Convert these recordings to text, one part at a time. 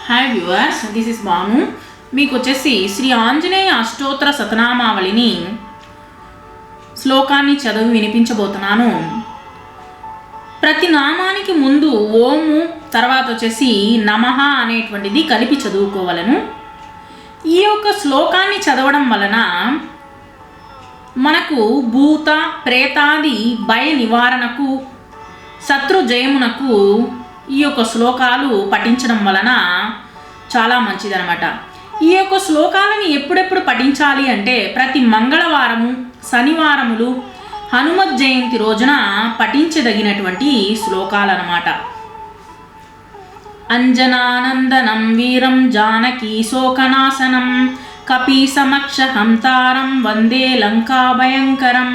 Hi viewers, this is Banu. మీకు వచ్చేసి శ్రీ ఆంజనేయ అష్టోత్తర శతనామావళిని శ్లోకాన్ని చదివి వినిపించబోతున్నాను. ప్రతి నామానికి ముందు ఓము తర్వాత వచ్చేసి నమః అనేటువంటిది కలిపి చదువుకోవాలను. ఈ యొక్క శ్లోకాన్ని చదవడం వలన మనకు భూత ప్రేతాది భయ నివారణకు, శత్రు జయమునకు ఈ యొక్క శ్లోకాలు పఠించడం వలన చాలా మంచిదనమాట. ఈ యొక్క శ్లోకాలని ఎప్పుడెప్పుడు పఠించాలి అంటే ప్రతి మంగళవారము, శనివారములు, హనుమత్ జయంతి రోజున పఠించదగినటువంటి శ్లోకాలన్నమాట. అంజనానందనం వీరం జానకీ శోకనాశనం కపీ సమక్ష హంతారం వందే లంకా భయంకరం.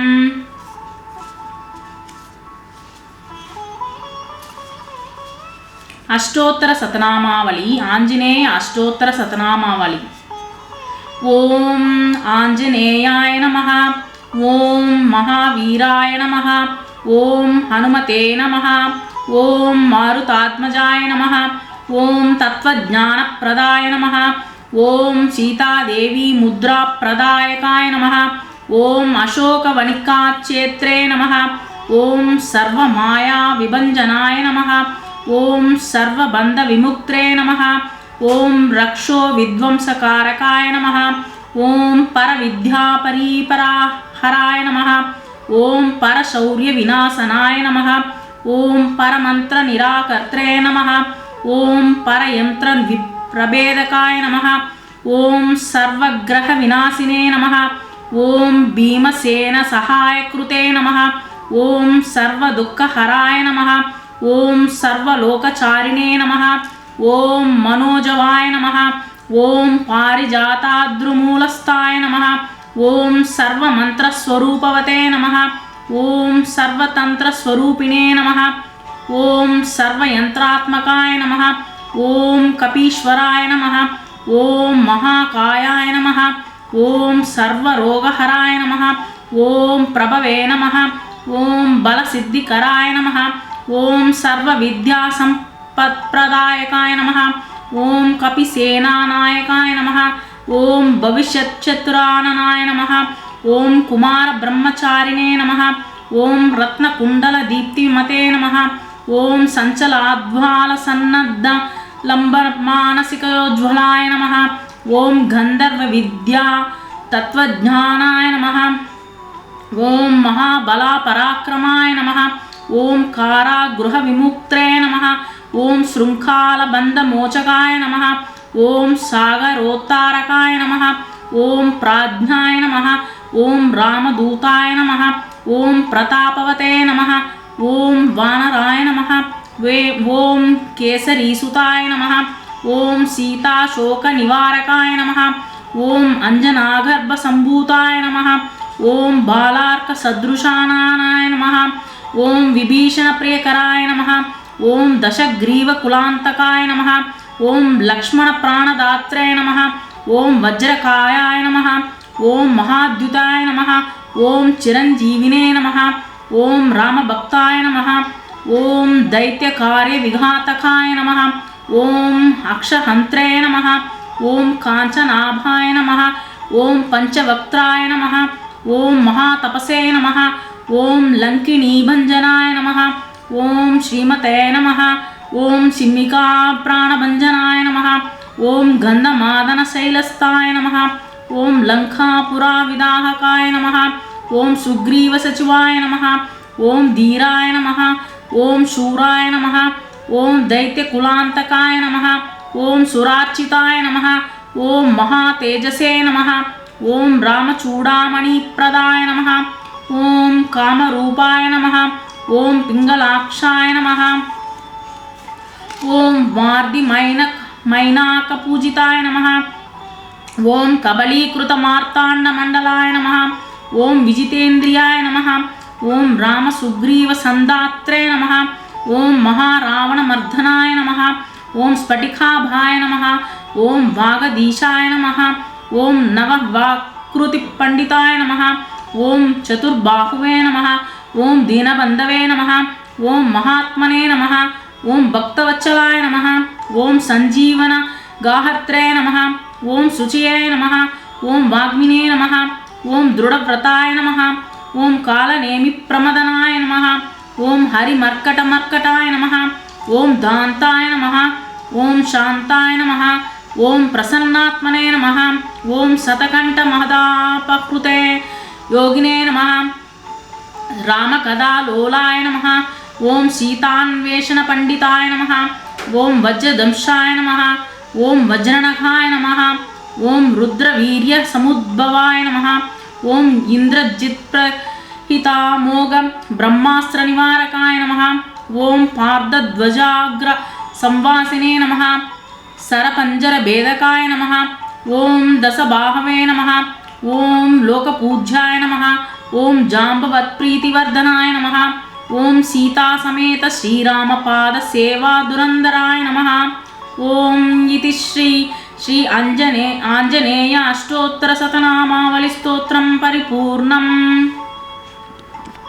అష్టోత్తర శతనామావళి, ఆంజనేయ అష్టోత్తర శతనామావళి. ఓం ఆంజనేయాయ నమః, ఓం మహావీరాయ నమః, ఓం హనుమతే నమః, ఓం మారుతాత్మజాయ నమః, ఓం తత్వజ్ఞానప్రదాయ నమః, ఓం సీతాదేవి ముద్రాప్రదాయకాయ నమః, ఓం అశోకవనికాక్షేత్రే నమః, ఓం సర్వమాయా విభంజనాయ నమః, ఓం సర్వబంధ విముక్త్రే నమః, ఓం రక్షో విధ్వంసకారకాయ నమః, ఓం పరవిద్యా పరీపరాహరాయ నమః, ఓం పరశౌర్య వినాశనాయ నమః, ఓం పరమంత్ర నిరాకర్త్రే నమః, ఓం పరయంత్ర విప్రభేదకాయ నమః, ఓం సర్వగ్రహ వినాశినే నమః, ఓం భీమసేన సహాయకృతే నమః, ఓం సర్వదుఃఖహరాయ నమః, ఓం సర్వలోకచారిణే నమః, ఓం మనోజవాయ నమః, ఓం పారిజాతాద్రుమూలస్థాయ నమః, ఓం సర్వమంత్రస్వరూపవతే నమః, ఓం సర్వతంత్రస్వరూపిణే నమః, ఓం సర్వయంత్రాత్మకాయ నమః, ఓం కపీశ్వరాయ నమః, ఓం మహాకాయాయ నమః, ఓం సర్వరోగహరాయ నమః, ఓం ప్రభవే నమః, ఓం బలసిద్ధికరాయ నమః, ఓం సర్వవిద్యా సంపత్ప్రదాయకాయ నమః, ఓం కపిసేనానాయకాయ నమః, ఓం భవిష్యచ్చతురాననాయ నమః, ఓం కుమార బ్రహ్మచారిణే నమః, ఓం రత్నకుండల దీప్తిమతే నమః, ఓం సంచలాద్వాల సన్నద్ధ లంబ మానసికోజ్వలాయ నమః, ఓం గంధర్వ విద్యా తత్వజ్ఞానాయ నమః, ఓం మహాబలా పరాక్రమాయ నమః, ఓం కారాగృహ విముక్త్రే నమః, ఓం శృంఖాలబంధమోచకాయ నమః, ఓం సాగరోత్తారకాయ నమః, ఓం ప్రాజ్ఞాయ నమః, ఓం రామదూతాయ నమః, ఓం ప్రతాపవతే నమః, ఓం వానరాయ నమః, ఓం కేసరీసుతాయ నమః, ఓం సీతాశోక నివారకాయ నమః, ఓం అంజనాగర్భ సంభూతాయ నమః, ఓం బాలార్క సదృశానాయ నమః, ఓం విభీషణ ప్రియకరాయ నమః, ఓం దశగ్రీవ కులాంతకాయ నమః, ఓం లక్ష్మణ ప్రాణదాత్రే నమః, ఓం వజ్రకాయాయ నమః, ఓం మహాద్యుతాయ నమః, ఓం చిరంజీవినే నమః, ఓం రామభక్తాయ నమః, ఓం దైత్యకార్య విఘాతకాయ నమః, ఓం అక్షహంత్రే నమః, ఓం కాంచనాభాయ నమః, ఓం పంచవక్త్రాయ నమః, ఓం మహాతపసే నమః, ఓం లంకిణీభంజనాయ నమః, ఓం శ్రీమతే నమః, ఓం సిమ్మికా ప్రాణభంజనాయ నమః, ఓం గంధమాదన శైలస్థాయ నమః, ఓం లంకాపురా విదాహకాయ నమః, ఓం సుగ్రీవ సచివాయ నమః, ఓం ధీరాయ నమః, ఓం శూరాయ నమః, ఓం దైత్యకులాంతకాయ నమః, ఓం సురార్చితాయ నమః, ఓం మహాతేజసే నమః, ఓం రామచూడామణి ప్రదాయ నమః, ఓం కామరూపాయ నమః, ఓం పింగళాక్షాయ నమః, ఓం మైనాకపూజితాయ నమః, ఓం కబలీకృత మార్తాండమండలాయ నమః, ఓం విజితేంద్రియాయ నమః, ఓం రామసుగ్రీవ సందాత్రే నమః, ఓం మహారావణమర్ధనాయ నమః, ఓం స్ఫటికాభాయ నమః, ఓం వాగదీశాయ నమః, ఓం నవవాకృతి పండితాయ నమః, ఓం చతుర్బాహువే నమః, ఓం దీనబంధవే నమః, ఓం మహాత్మనే నమః, ఓం భక్తవత్సలాయ నమః, ఓం సంజీవన गाहर्त्रे नमः। ओं शुचये नमः। ओं वाग्मिने नमः। ओं दृढव्रताय नमः। ओं कालनेमिप्रमदनाय नमः। ओं हरिमर्कटमर्कटाय नमः। ओं दान्ताय नमः। ओं शान्ताय नमः। ओं प्रसन्नात्मने नमः। ओं शतकण्ठमहदापहृते योगिने नमः। रामकदालोलाय नमः। ओं सीतान्वेषणपण्डिताय नमः। ओं वज्रदंशाय नमः। ओं वज्रनखाय नमः। ओं रुद्रवीर्यसमुद्भवाय नमः। ओं इन्द्रजित्प्रहितामोघ ब्रह्मास्त्रनिवारकाय नमः। ओं पार्धध्वजाग्रसंवासिने नमः। सरपञ्जरभेदकाय नमः। ओं दशबाहवे नमः। ओं लोकपूज्याय नमः। ओं जाम्बवत्प्रीतिवर्धनाय नमः। ओं सीतासमेत श्रीरामपादसेवादुरन्दराय नमः। ओं इति श्री आञ्जनेय अष्टोत्तरशतनामावलिस्तोत्रं परिपूर्णम्।